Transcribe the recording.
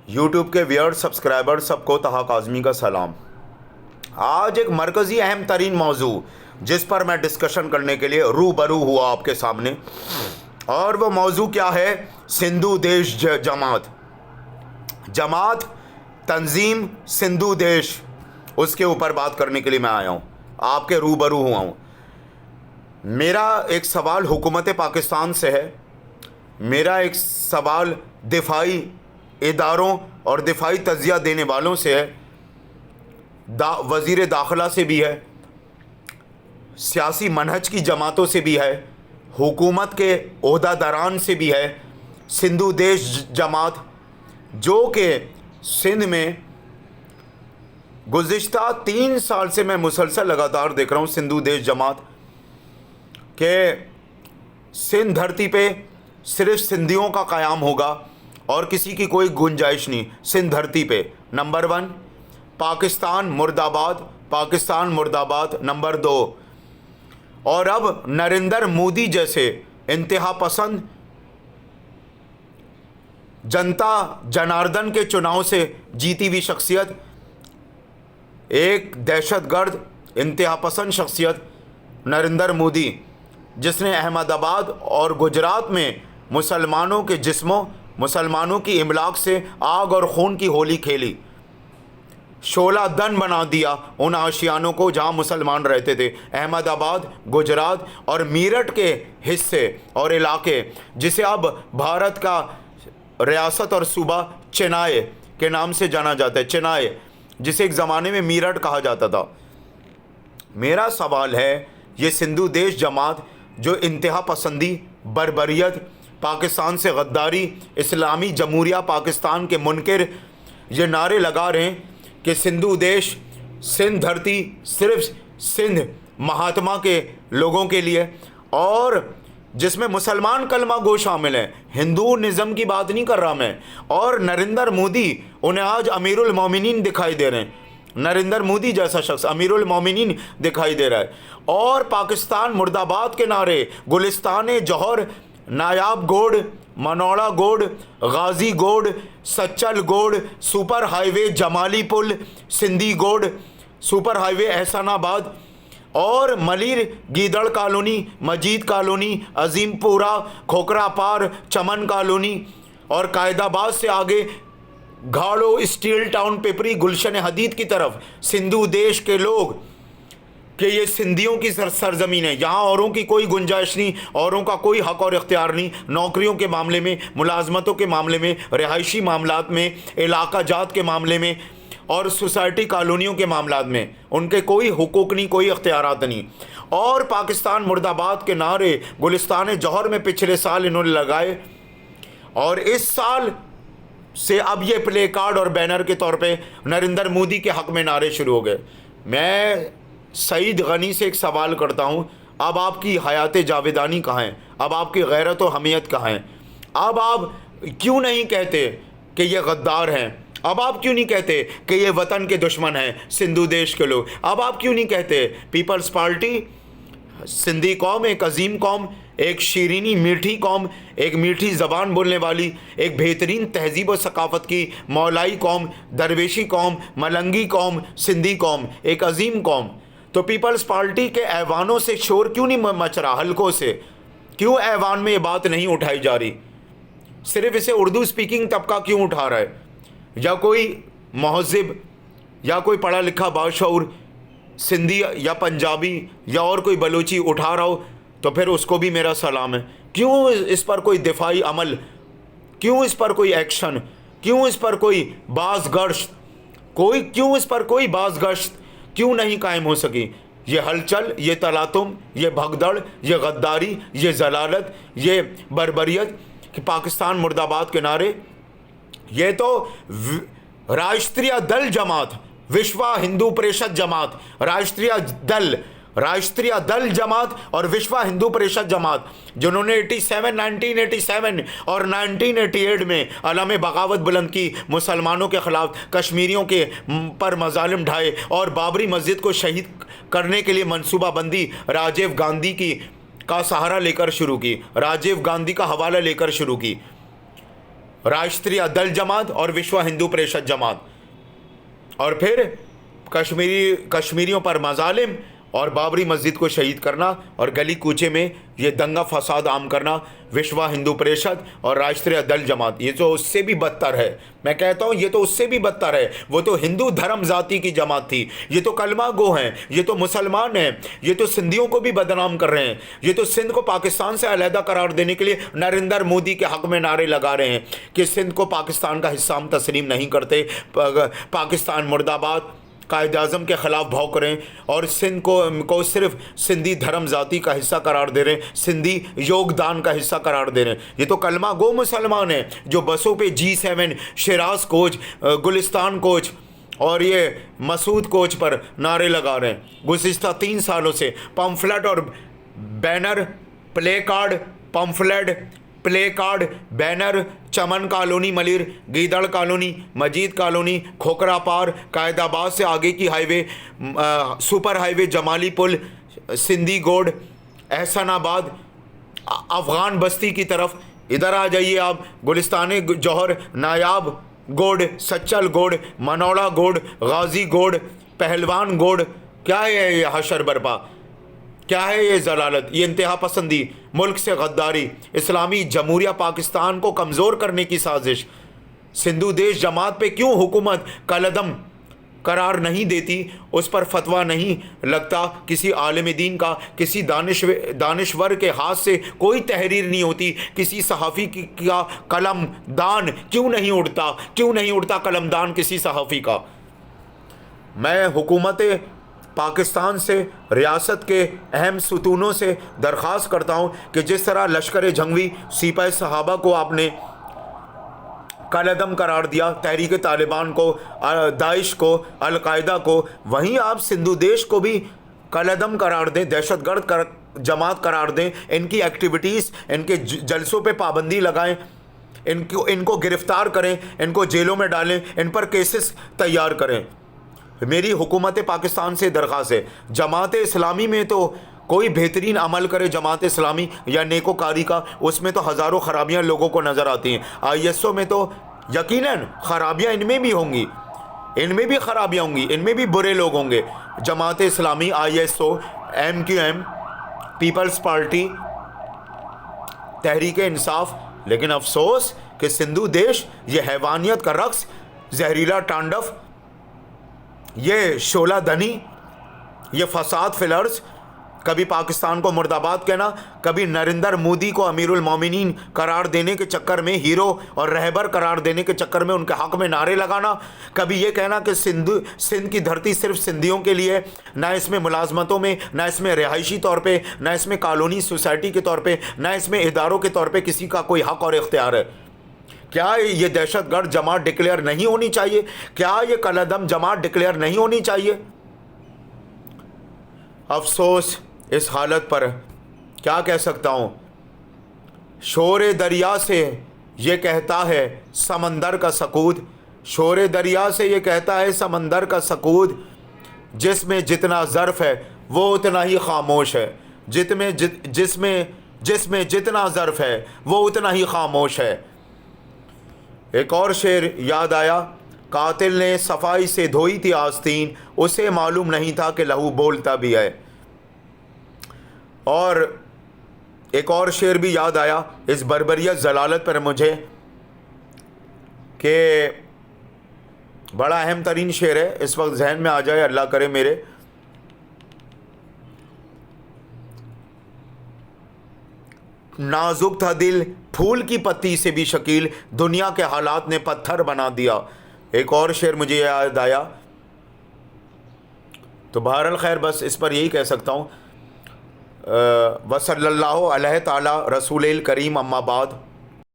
YouTube के viewer subscriber सबको तहा काज़मी का सलाम। आज एक मरकज़ी अहम तरीन मौजू जिस पर मैं डिस्कशन करने के लिए रूबरू हुआ आपके सामने, और वो मौजू क्या है? सिंधु देश जमात जमात तंजीम सिंधु देश, उसके ऊपर बात करने के लिए मैं आया हूँ, आपके रूबरू हुआ हूँ। मेरा एक सवाल हुकूमत पाकिस्तान से है, मेरा एक सवाल दिफाई इदारों और दिफाई तज़िया देने वालों से है, वज़ीर दाखिला से भी है, सियासी मनहज की जमातों से भी है, हुकूमत के ओहदादारान से भी है। सिंधु देश जमात जो कि सिंध में गुज़िश्ता 3 साल से मैं मुसलसल लगातार देख रहा हूँ, सिंधु देश जमात के सिंध धरती पे सिर्फ सिंधियों का क़याम होगा और किसी की कोई गुंजाइश नहीं सिंध धरती पे। नंबर 1 पाकिस्तान मुर्दाबाद, पाकिस्तान मुर्दाबाद। नंबर 2, और अब नरेंद्र मोदी जैसे इंतहा पसंद जनता जनार्दन के चुनाव से जीती हुई शख्सियत, एक दहशतगर्द इंतहा पसंद शख्सियत नरेंद्र मोदी, जिसने अहमदाबाद और गुजरात में मुसलमानों के जिस्मों, मुसलमानों की इमलाक से आग और खून की होली खेली, शोला दन बना दिया उन आशियानों को जहां मुसलमान रहते थे। अहमदाबाद, गुजरात और मीरठ के हिस्से और इलाके, जिसे अब भारत का रियासत और सूबा चेन्नई के नाम से जाना जाता है, चेन्नई, जिसे एक ज़माने में मीरठ कहा जाता था। मेरा सवाल है, ये सिंधु देश जमात जो इंतहा पसंदी, बर्बरियत, पाकिस्तान से गद्दारी, इस्लामी जमहूरिया पाकिस्तान के मुनकिर ये नारे लगा रहे हैं कि सिंधु देश, सिंध धरती सिर्फ सिंध महात्मा के लोगों के लिए, और जिसमें मुसलमान कलमा गो शामिल हैं, हिंदू निज़म की बात नहीं कर रहा मैं। और नरेंद्र मोदी उन्हें आज अमीरुल मोमिनीन दिखाई दे रहे हैं, नरेंद्र मोदी जैसा शख्स अमीरुल मोमिनीन दिखाई दे रहा है। और पाकिस्तान मुर्दाबाद के नारे गुलिस्तान जौहर, नायाब गोड, मनौड़ा गोड, गाजी गोड, सच्चल गोड, सुपर हाईवे जमाली पुल, सिंधी गोड, सुपर हाईवे एहसानाबाद और मलिर गीदड़ कॉलोनी, मजीद कॉलोनी, अजीमपुरा, खोखरा पार, चमन कॉलोनी और कायदाबाद से आगे घाड़ो, स्टील टाउन, पिपरी, गुलशन हदीद की तरफ सिंधु देश के लोग कि ये सिंधियों की सरजमीन है, यहाँ औरों की कोई गुंजाइश नहीं, औरों का कोई हक और इख्तियार नहीं, नौकरियों के मामले में, मुलाजमतों के मामले में, रिहायशी मामलात में, इलाका जात के मामले में और सोसाइटी कॉलोनियों के मामलात में उनके कोई हुकूक नहीं, कोई इख्तियारात नहीं। और पाकिस्तान मुर्दाबाद के नारे गुलिस्तान जौहर में पिछले साल इन्होंने लगाए, और इस साल से अब ये प्ले कार्ड और बैनर के तौर पे नरेंद्र मोदी के हक़ में नारे शुरू हो गए। मैं सईद गनी से एक सवाल करता हूँ, अब आपकी हयात जावेदानी कहाँ है? अब आपकी गैरत व हमियत कहाँ है? अब आप क्यों नहीं कहते कि ये गद्दार हैं? अब आप क्यों नहीं कहते कि ये वतन के दुश्मन हैं सिंधु देश के लोग? अब आप क्यों नहीं कहते पीपल्स पार्टी सिंधी कौम एक अजीम कौम, एक शीरीनी मीठी कौम, एक मीठी ज़बान बोलने वाली, एक बेहतरीन तहजीब व सकाफ़त की मौलाई कौम, दरवेशी कौम, मलंगी कौम, सिंधी कौम, एक अजीम कौम, तो पीपल्स पार्टी के ऐवानों से शोर क्यों नहीं मच रहा? हल्कों से क्यों ऐवान में ये बात नहीं उठाई जा रही? सिर्फ इसे उर्दू स्पीकिंग तबका क्यों उठा रहा है? या कोई महज़िब या कोई पढ़ा लिखा बाशऊर सिंधी या पंजाबी या और कोई बलोची उठा रहा हो तो फिर उसको भी मेरा सलाम है। क्यों इस पर कोई दिफाई अमल, क्यों इस पर कोई एक्शन, क्यों इस पर कोई बाज़ गश्त, क्यों इस पर कोई बाज़ गश्त क्यों नहीं कायम हो सकी? ये हलचल, ये तलातुम, ये भगदड़, ये गद्दारी, ये जलालत, ये बर्बरियत कि पाकिस्तान मुर्दाबाद के नारे, ये तो राष्ट्रीय दल जमात, विश्व हिंदू परिषद जमात, राष्ट्रीय दल जमात और विश्व हिंदू परिषद जमात, जिन्होंने 1987 और 1988 में अलम बगावत बुलंद की, मुसलमानों के ख़िलाफ़, कश्मीरियों के पर मजालिम ढाए और बाबरी मस्जिद को शहीद करने के लिए मनसूबाबंदी राजीव गांधी की का सहारा लेकर शुरू की, राजीव गांधी का हवाला लेकर शुरू की। राष्ट्रीय दल जमात और विश्व हिंदू परिषद जमात, और फिर कश्मीरियों पर मजालिम और बाबरी मस्जिद को शहीद करना और गली कूचे में ये दंगा फसाद आम करना, विश्व हिंदू परिषद और राष्ट्रीय दल जमात, ये तो उससे भी बदतर है। मैं कहता हूँ ये तो उससे भी बदतर है। वो तो हिंदू धर्म जाति की जमात थी, ये तो कलमा गो हैं, ये तो मुसलमान हैं, ये तो सिंधियों को भी बदनाम कर रहे हैं, ये तो सिंध को पाकिस्तान से अलहदा करार देने के लिए नरेंद्र मोदी के हक में नारे लगा रहे हैं कि सिंध को पाकिस्तान का हिस्सा हम तस्लीम नहीं करते, पाकिस्तान मुर्दाबाद, कायद आज़म के ख़िलाफ़ भाव करें, और सिंध को सिर्फ सिंधी धर्म जाति का हिस्सा करार दे रहे हैं, सिंधी योगदान का हिस्सा करार दे रहे हैं। ये तो कलमा गो मुसलमान हैं जो बसों पे G7, Siraj coach, Gulistan coach और ये मसूद कोच पर नारे लगा रहे हैं। गुज़िश्ता 3 सालों से पम्फलेट और banner, play card, pamphlet, play card, banner, Chaman colony Malir, गीदड़ कॉलोनी, मजीद कॉलोनी, खोखरा पार, कायदाबाद से आगे की highway, super highway, Jamali Pul, Sindhi गोड, एहसनाबाद, अफ़गान बस्ती की तरफ इधर आ जाइए आप, गुलिस्तान जौहर, नायाब गोड, सच्चल गोड, मनौड़ा गोड, गाजी गोड, पहलवान गोड। क्या है ये हशर बरपा, क्या है ये जलालत, ये इंतहा पसंदी, मुल्क से गद्दारी, इस्लामी जमहूरिया पाकिस्तान को कमज़ोर करने की साजिश। सिंधु देश जमात पे क्यों हुकूमत कलदम करार नहीं देती, उस पर फतवा नहीं लगता किसी आलिम दीन का, किसी दानिश्वर के हाथ से कोई तहरीर नहीं होती, किसी सहाफ़ी का कलमदान क्यों नहीं उड़ता कलमदान किसी सहाफ़ी का। मैं हुकूमत पाकिस्तान से, रियासत के अहम सुतूनों से दरख्वास्त करता हूँ कि जिस तरह लश्कर जंगवी सिपाही सहाबा को आपने कलअदम करार दिया, तहरीक तालिबान को, दाइश को, अलकायदा को, वहीं आप सिंधु देश को भी कलअदम करार दें, दहशतगर्द जमात करार दें, इनकी एक्टिविटीज़, इनके जलसों पे पाबंदी लगाएं, इनको गिरफ़्तार करें, इनको जेलों में डालें, इन पर केसेस तैयार करें। मेरी हुकूमत पाकिस्तान से दरख्वास्त है, जमात इस्लामी में तो कोई बेहतरीन अमल करे जमात इस्लामी या नेकोकारी का, उसमें तो हज़ारों ख़राबियाँ लोगों को नज़र आती हैं। ISO में तो यकीनन ख़राबियाँ इनमें भी होंगी, इनमें भी ख़राबियाँ होंगी, इनमें भी बुरे लोग होंगे। Jamaat Islami, ISO, MQM, peoples party, Tehreek Insaf, लेकिन अफसोस कि सिंधु देश ये हैवानियत का रक्स, जहरीला तांडव, ये शोला धनी, ये फसाद फिलर्स, कभी पाकिस्तान को मुर्दाबाद कहना, कभी नरेंद्र मोदी को अमीरुल मोमिनीन करार देने के चक्कर में, हीरो और रहबर करार देने के चक्कर में उनके हक़ में नारे लगाना, कभी ये कहना कि सिंध की धरती सिर्फ सिंधियों के लिए, ना इसमें मुलाजमतों में, ना इसमें रिहायशी तौर पे, ना इसमें कॉलोनी सोसाइटी के तौर पे, ना इसमें इदारों के तौर पे किसी का कोई हक़ और इख्तियार है। क्या ये दहशतगर्द जमात डिक्लेयर नहीं होनी चाहिए? क्या ये कलअदम जमात डिक्लेयर नहीं होनी चाहिए? अफसोस इस हालत पर क्या कह सकता हूँ। शोरे दरिया से ये कहता है समंदर का सकूद, शोरे दरिया से ये कहता है समंदर का सकूद, जिसमें जितना ज़र्फ़ है वो उतना ही खामोश है, जिसमें जितना ज़र्फ़ है वो उतना ही खामोश है। एक और शेर याद आया, कातिल ने सफाई से धोई थी आस्तीन, उसे मालूम नहीं था कि लहू बोलता भी है। और एक और शेर भी याद आया इस बर्बरियत जलालत पर मुझे, कि बड़ा अहम तरीन शेर है, इस वक्त जहन में आ जाए, अल्लाह करे मेरे। नाजुक था दिल फूल की पत्ती से भी शकील, दुनिया के हालात ने पत्थर बना दिया। एक और शेर मुझे याद आया। तो बहरहाल खैर बस इस पर यही कह सकता हूँ, वसल्लल्लाहु अलैहि ताला रसूलिल करीम अम्मा बाद।